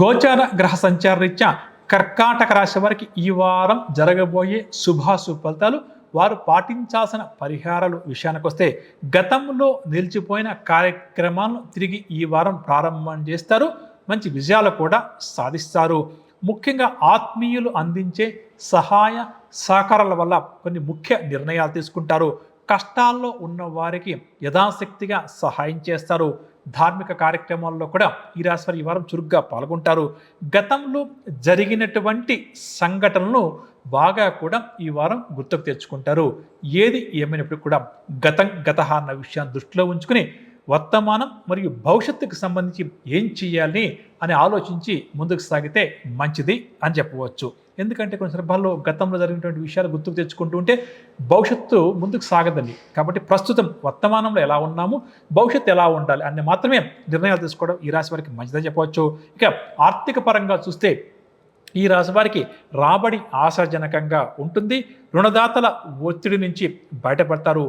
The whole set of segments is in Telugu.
గోచార గ్రహ సంచార రీత్యా కర్కాటక రాశి వారికి ఈ వారం జరగబోయే శుభాశుభ ఫలితాలు, వారు పాటించాల్సిన పరిహారాలు విషయానికి వస్తే, గతంలో నిలిచిపోయిన కార్యక్రమాలను తిరిగి ఈ వారం ప్రారంభం చేస్తారు. మంచి విజయాలు కూడా సాధిస్తారు. ముఖ్యంగా ఆత్మీయులు అందించే సహాయ సహకారాల వల్ల కొన్ని ముఖ్య నిర్ణయాలు తీసుకుంటారు. కష్టాల్లో ఉన్న వారికి యథాశక్తిగా సహాయం చేస్తారు. ధార్మిక కార్యక్రమాల్లో కూడా ఈ రాశి వారు ఈ వారం చురుగ్గా పాల్గొంటారు. గతంలో జరిగినటువంటి సంఘటనలను బాగా కూడా ఈ వారం గుర్తుకు తెచ్చుకుంటారు. ఏది ఏమైనప్పుడు కూడా గత అన్న విషయాన్ని దృష్టిలో ఉంచుకుని వర్తమానం మరియు భవిష్యత్తుకు సంబంధించి ఏం చేయాలి అని ఆలోచించి ముందుకు సాగితే మంచిది అని చెప్పవచ్చు. ఎందుకంటే కొన్ని సందర్భాల్లో గతంలో జరిగినటువంటి విషయాలు గుర్తుకు తెచ్చుకుంటూ ఉంటే భవిష్యత్తు ముందుకు సాగదండి. కాబట్టి ప్రస్తుతం వర్తమానంలో ఎలా ఉన్నాము, భవిష్యత్తు ఎలా ఉండాలి అన్ని మాత్రమే నిర్ణయాలు తీసుకోవడం ఈ రాశి వారికి మంచిదని చెప్పవచ్చు. ఇక ఆర్థిక పరంగా చూస్తే ఈ రాశి వారికి రాబడి ఆశాజనకంగా ఉంటుంది. రుణదాతల ఒత్తిడి నుంచి బయటపడతారు.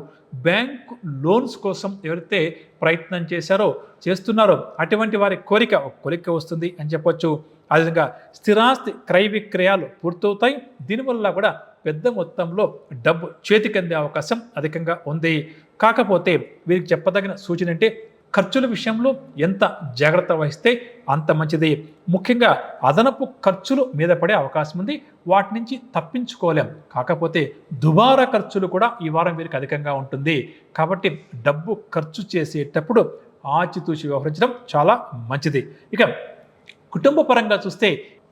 బ్యాంకు లోన్స్ కోసం ఎవరైతే ప్రయత్నం చేస్తున్నారో అటువంటి వారి కోరిక వస్తుంది అని చెప్పొచ్చు. అదేవిధంగా స్థిరాస్తి క్రయ విక్రయాలు పూర్తవుతాయి. దీనివల్ల కూడా పెద్ద మొత్తంలో డబ్బు చేతికి అందే అవకాశం అధికంగా ఉంది. కాకపోతే వీరికి చెప్పదగిన సూచన అంటే ఖర్చుల విషయంలో ఎంత జాగ్రత్త వహిస్తే అంత మంచిది. ముఖ్యంగా అదనపు ఖర్చులు మీద పడే అవకాశం ఉంది. వాటి నుంచి తప్పించుకోలేం. కాకపోతే దుబారా ఖర్చులు కూడా ఈ వారం వీరికి అధికంగా ఉంటుంది. కాబట్టి డబ్బు ఖర్చు చేసేటప్పుడు ఆచితూచి వ్యవహరించడం చాలా మంచిది. ఇక కుటుంబ పరంగా చూస్తే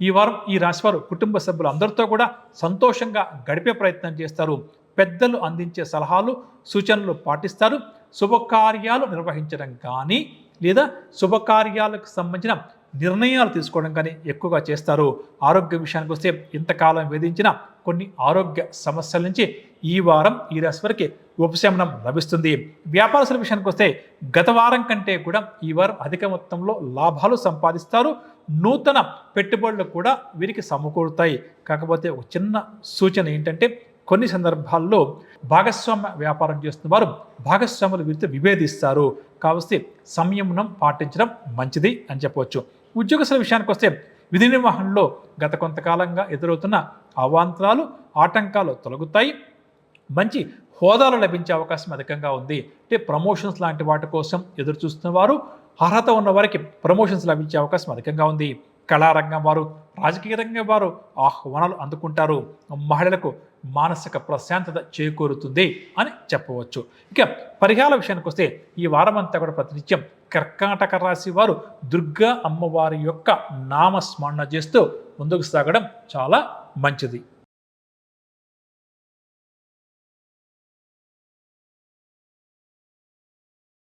ఈ వారం ఈ రాశివారు కుటుంబ సభ్యులు అందరితో కూడా సంతోషంగా గడిపే ప్రయత్నం చేస్తారు. పెద్దలు అందించే సలహాలు సూచనలు పాటిస్తారు. శుభకార్యాలు నిర్వహించడం కానీ లేదా శుభకార్యాలకు సంబంధించిన నిర్ణయాలు తీసుకోవడం కానీ ఎక్కువగా చేస్తారు. ఆరోగ్య విషయానికి వస్తే ఇంతకాలం వేధించిన కొన్ని ఆరోగ్య సమస్యల నుంచి ఈ వారం ఈ రాశి వారికి ఉపశమనం లభిస్తుంది. వ్యాపారస్తుల విషయానికి వస్తే గత వారం కంటే కూడా ఈ వారం అధిక మొత్తంలో లాభాలు సంపాదిస్తారు. నూతన పెట్టుబడులు కూడా వీరికి సమకూరుతాయి. కాకపోతే ఒక చిన్న సూచన ఏంటంటే కొన్ని సందర్భాల్లో భాగస్వామ్య వ్యాపారం చేస్తున్న వారు భాగస్వాములు వీరితో విభేదిస్తారు. కాబట్టి సంయమనం పాటించడం మంచిది అని చెప్పవచ్చు. ఉద్యోగస్తుల విషయానికి వస్తే విధి నిర్వహణలో గత కొంతకాలంగా ఎదురవుతున్న అవాంతరాలు ఆటంకాలు తొలగుతాయి. మంచి హోదాలు లభించే అవకాశం అధికంగా ఉంది. అంటే ప్రమోషన్స్ లాంటి వాటి కోసం ఎదురు చూస్తున్న వారు, అర్హత ఉన్న వారికి ప్రమోషన్స్ లభించే అవకాశం అధికంగా ఉంది. కళారంగం వారు, రాజకీయ రంగం వారు ఆహ్వానాలు అందుకుంటారు. మహిళలకు మానసిక ప్రశాంతత చేకూరుతుంది అని చెప్పవచ్చు. ఇక పరిహార విషయానికి వస్తే ఈ వారం అంతా కూడా ప్రతినిత్యం కర్కాటక రాశి వారు దుర్గా అమ్మవారి యొక్క నామస్మరణ చేస్తూ ముందుకు సాగడం చాలా మంచిది.